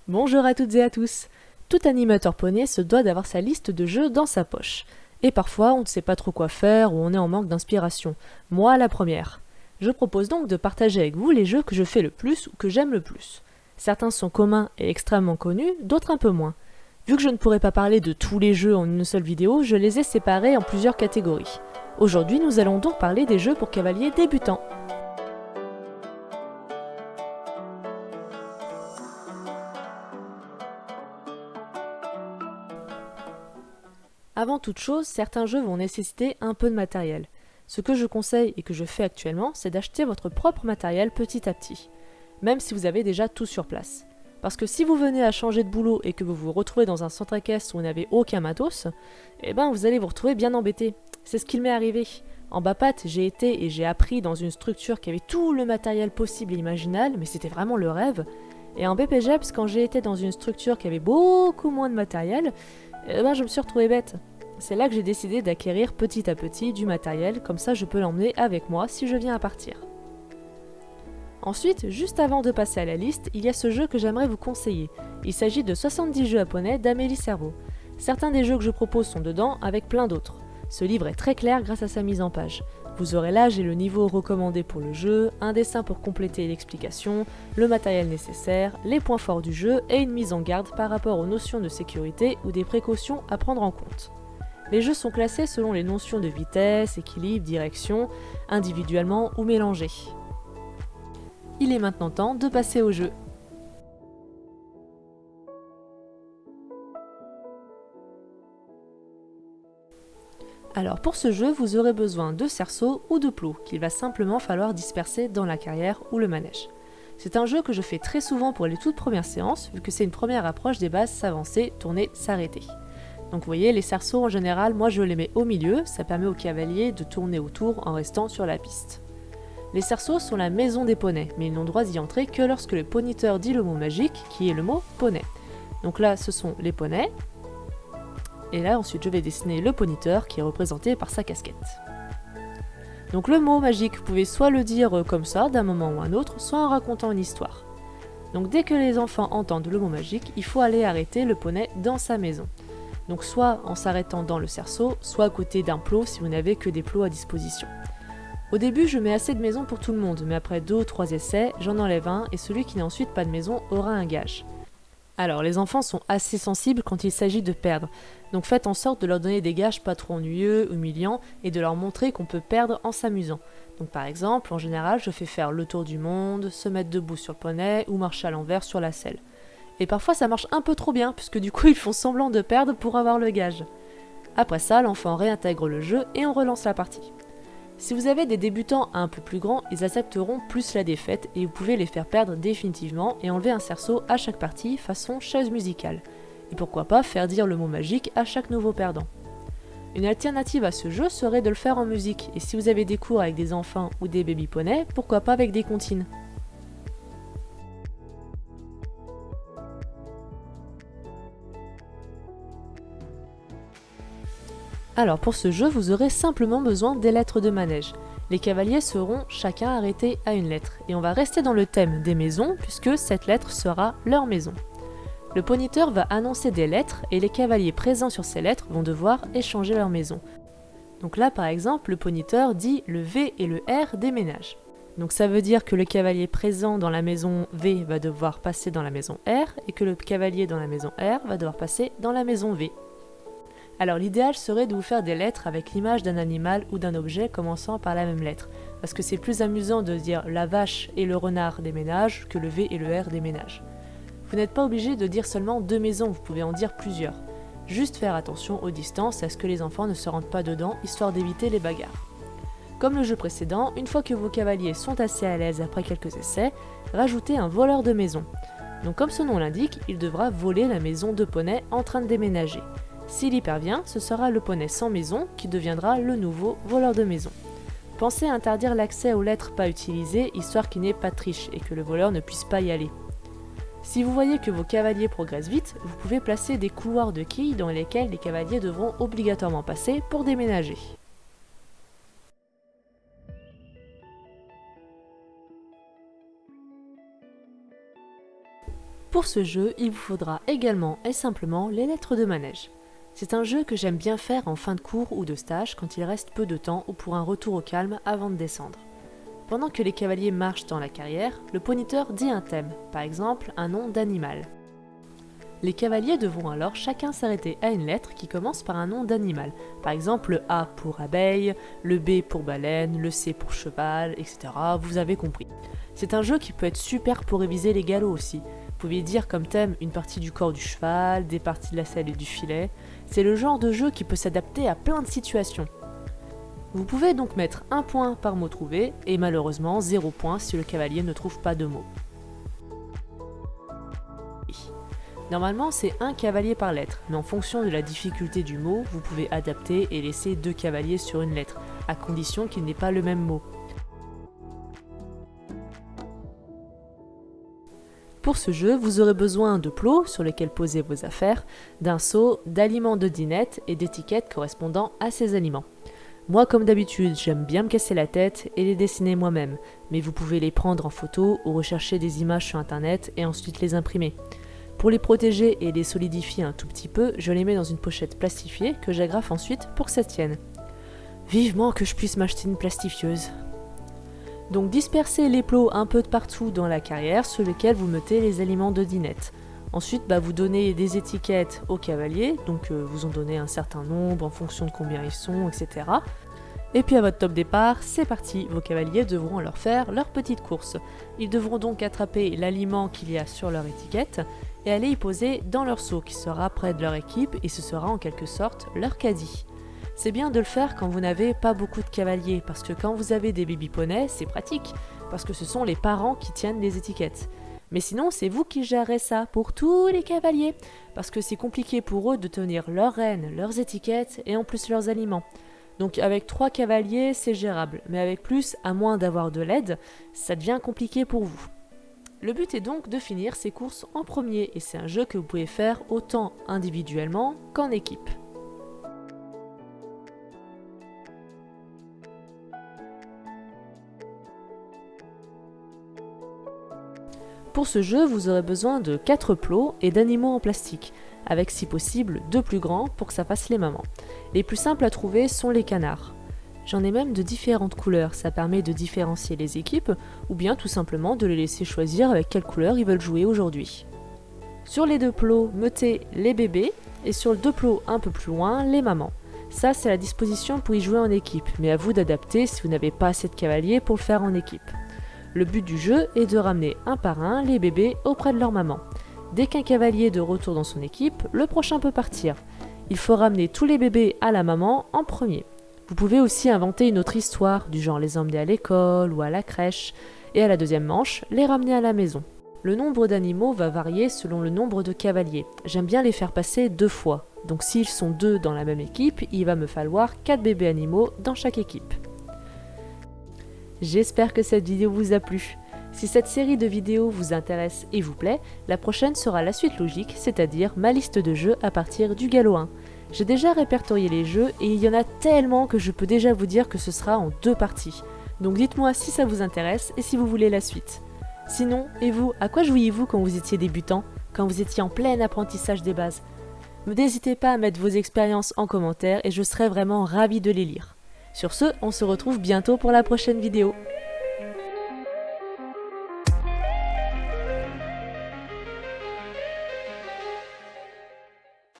Bonjour à toutes et à tous. Tout animateur poney se doit d'avoir sa liste de jeux dans sa poche. Et parfois, on ne sait pas trop quoi faire ou on est en manque d'inspiration. Moi, la première. Je propose donc de partager avec vous les jeux que je fais le plus ou que j'aime le plus. Certains sont communs et extrêmement connus, d'autres un peu moins. Vu que je ne pourrais pas parler de tous les jeux en une seule vidéo, je les ai séparés en plusieurs catégories. Aujourd'hui, nous allons donc parler des jeux pour cavaliers débutants. Avant toute chose, certains jeux vont nécessiter un peu de matériel. Ce que je conseille et que je fais actuellement, c'est d'acheter votre propre matériel petit à petit, même si vous avez déjà tout sur place. Parce que si vous venez à changer de boulot et que vous vous retrouvez dans un centre équestre où vous n'avez aucun matos, eh ben vous allez vous retrouver bien embêté. C'est ce qu'il m'est arrivé. En Bapat, j'ai été et j'ai appris dans une structure qui avait tout le matériel possible et imaginable, mais c'était vraiment le rêve. Et en BPGEPS, quand j'ai été dans une structure qui avait beaucoup moins de matériel, je me suis retrouvée bête. C'est là que j'ai décidé d'acquérir petit à petit du matériel, comme ça je peux l'emmener avec moi si je viens à partir. Ensuite, juste avant de passer à la liste, il y a ce jeu que j'aimerais vous conseiller. Il s'agit de 70 jeux japonais d'Amélie Cerveau. Certains des jeux que je propose sont dedans, avec plein d'autres. Ce livre est très clair grâce à sa mise en page. Vous aurez l'âge et le niveau recommandé pour le jeu, un dessin pour compléter l'explication, le matériel nécessaire, les points forts du jeu et une mise en garde par rapport aux notions de sécurité ou des précautions à prendre en compte. Les jeux sont classés selon les notions de vitesse, équilibre, direction, individuellement ou mélangés. Il est maintenant temps de passer au jeu. Alors pour ce jeu, vous aurez besoin de cerceaux ou de plots qu'il va simplement falloir disperser dans la carrière ou le manège. C'est un jeu que je fais très souvent pour les toutes premières séances, vu que c'est une première approche des bases s'avancer, tourner, s'arrêter. Donc vous voyez, les cerceaux en général, moi je les mets au milieu, ça permet au cavalier de tourner autour en restant sur la piste. Les cerceaux sont la maison des poneys, mais ils n'ont droit d'y entrer que lorsque le poniteur dit le mot magique, qui est le mot poney. Donc là, ce sont les poneys. Et là, ensuite, je vais dessiner le poniteur qui est représenté par sa casquette. Donc le mot magique, vous pouvez soit le dire comme ça, d'un moment ou un autre, soit en racontant une histoire. Donc dès que les enfants entendent le mot magique, il faut aller arrêter le poney dans sa maison. Donc soit en s'arrêtant dans le cerceau, soit à côté d'un plot si vous n'avez que des plots à disposition. Au début, je mets assez de maisons pour tout le monde, mais après 2 ou 3 essais, j'en enlève un et celui qui n'a ensuite pas de maison aura un gage. Alors, les enfants sont assez sensibles quand il s'agit de perdre, donc faites en sorte de leur donner des gages pas trop ennuyeux, humiliants, et de leur montrer qu'on peut perdre en s'amusant. Donc par exemple, en général, je fais faire le tour du monde, se mettre debout sur le poney, ou marcher à l'envers sur la selle. Et parfois ça marche un peu trop bien, puisque du coup ils font semblant de perdre pour avoir le gage. Après ça, l'enfant réintègre le jeu et on relance la partie. Si vous avez des débutants un peu plus grands, ils accepteront plus la défaite et vous pouvez les faire perdre définitivement et enlever un cerceau à chaque partie façon chaise musicale. Et pourquoi pas faire dire le mot magique à chaque nouveau perdant. Une alternative à ce jeu serait de le faire en musique, et si vous avez des cours avec des enfants ou des baby poneys, pourquoi pas avec des comptines. Alors pour ce jeu, vous aurez simplement besoin des lettres de manège. Les cavaliers seront chacun arrêtés à une lettre, et on va rester dans le thème des maisons, puisque cette lettre sera leur maison. Le poniteur va annoncer des lettres, et les cavaliers présents sur ces lettres vont devoir échanger leur maison. Donc là par exemple, le poniteur dit le V et le R des ménages. Donc ça veut dire que le cavalier présent dans la maison V va devoir passer dans la maison R, et que le cavalier dans la maison R va devoir passer dans la maison V. Alors l'idéal serait de vous faire des lettres avec l'image d'un animal ou d'un objet commençant par la même lettre, parce que c'est plus amusant de dire la vache et le renard des ménages que le V et le R des ménages. Vous n'êtes pas obligé de dire seulement 2 maisons, vous pouvez en dire plusieurs. Juste faire attention aux distances à ce que les enfants ne se rentrent pas dedans, histoire d'éviter les bagarres. Comme le jeu précédent, une fois que vos cavaliers sont assez à l'aise après quelques essais, rajoutez un voleur de maison. Donc comme son nom l'indique, il devra voler la maison de poney en train de déménager. S'il y parvient, ce sera le poney sans maison qui deviendra le nouveau voleur de maison. Pensez à interdire l'accès aux lettres pas utilisées, histoire qu'il n'y ait pas de triche et que le voleur ne puisse pas y aller. Si vous voyez que vos cavaliers progressent vite, vous pouvez placer des couloirs de quilles dans lesquels les cavaliers devront obligatoirement passer pour déménager. Pour ce jeu, il vous faudra également et simplement les lettres de manège. C'est un jeu que j'aime bien faire en fin de cours ou de stage quand il reste peu de temps ou pour un retour au calme avant de descendre. Pendant que les cavaliers marchent dans la carrière, le poniteur dit un thème, par exemple un nom d'animal. Les cavaliers devront alors chacun s'arrêter à une lettre qui commence par un nom d'animal, par exemple le A pour abeille, le B pour baleine, le C pour cheval, etc. Vous avez compris. C'est un jeu qui peut être super pour réviser les galops aussi. Vous pouvez dire comme thème une partie du corps du cheval, des parties de la selle et du filet. C'est le genre de jeu qui peut s'adapter à plein de situations. Vous pouvez donc mettre 1 point par mot trouvé et malheureusement 0 point si le cavalier ne trouve pas de mots. Normalement c'est 1 cavalier par lettre, mais en fonction de la difficulté du mot, vous pouvez adapter et laisser 2 cavaliers sur une lettre, à condition qu'il n'ait pas le même mot. Pour ce jeu, vous aurez besoin de plots sur lesquels poser vos affaires, d'un seau, d'aliments de dinette et d'étiquettes correspondant à ces aliments. Moi, comme d'habitude, j'aime bien me casser la tête et les dessiner moi-même, mais vous pouvez les prendre en photo ou rechercher des images sur internet et ensuite les imprimer. Pour les protéger et les solidifier un tout petit peu, je les mets dans une pochette plastifiée que j'agrafe ensuite pour que ça tienne. Vivement que je puisse m'acheter une plastifieuse. Donc dispersez les plots un peu de partout dans la carrière sur lesquels vous mettez les aliments de dinette. Ensuite, vous donnez des étiquettes aux cavaliers, donc vous en donnez un certain nombre en fonction de combien ils sont, etc. Et puis à votre top départ, c'est parti, vos cavaliers devront alors faire leur petite course. Ils devront donc attraper l'aliment qu'il y a sur leur étiquette et aller y poser dans leur seau qui sera près de leur équipe et ce sera en quelque sorte leur caddie. C'est bien de le faire quand vous n'avez pas beaucoup de cavaliers, parce que quand vous avez des baby poneys, c'est pratique, parce que ce sont les parents qui tiennent les étiquettes. Mais sinon, c'est vous qui gérez ça pour tous les cavaliers, parce que c'est compliqué pour eux de tenir leurs rênes, leurs étiquettes et en plus leurs aliments. Donc avec 3 cavaliers, c'est gérable, mais avec plus, à moins d'avoir de l'aide, ça devient compliqué pour vous. Le but est donc de finir ces courses en premier, et c'est un jeu que vous pouvez faire autant individuellement qu'en équipe. Pour ce jeu, vous aurez besoin de 4 plots et d'animaux en plastique, avec si possible 2 plus grands pour que ça fasse les mamans. Les plus simples à trouver sont les canards. J'en ai même de différentes couleurs, ça permet de différencier les équipes, ou bien tout simplement de les laisser choisir avec quelle couleur ils veulent jouer aujourd'hui. Sur les 2 plots, mettez les bébés, et sur le 2 plots un peu plus loin, les mamans. Ça, c'est la disposition pour y jouer en équipe, mais à vous d'adapter si vous n'avez pas assez de cavaliers pour le faire en équipe. Le but du jeu est de ramener un par un les bébés auprès de leur maman. Dès qu'un cavalier est de retour dans son équipe, le prochain peut partir. Il faut ramener tous les bébés à la maman en premier. Vous pouvez aussi inventer une autre histoire, du genre les emmener à l'école ou à la crèche, et à la deuxième manche, les ramener à la maison. Le nombre d'animaux va varier selon le nombre de cavaliers. J'aime bien les faire passer 2 fois. Donc s'ils sont 2 dans la même équipe, il va me falloir 4 bébés animaux dans chaque équipe. J'espère que cette vidéo vous a plu. Si cette série de vidéos vous intéresse et vous plaît, la prochaine sera la suite logique, c'est-à-dire ma liste de jeux à partir du galop 1. J'ai déjà répertorié les jeux et il y en a tellement que je peux déjà vous dire que ce sera en 2 parties. Donc dites-moi si ça vous intéresse et si vous voulez la suite. Sinon, et vous, à quoi jouiez-vous quand vous étiez débutant, quand vous étiez en plein apprentissage des bases? N'hésitez pas à mettre vos expériences en commentaire et je serai vraiment ravie de les lire. Sur ce, on se retrouve bientôt pour la prochaine vidéo.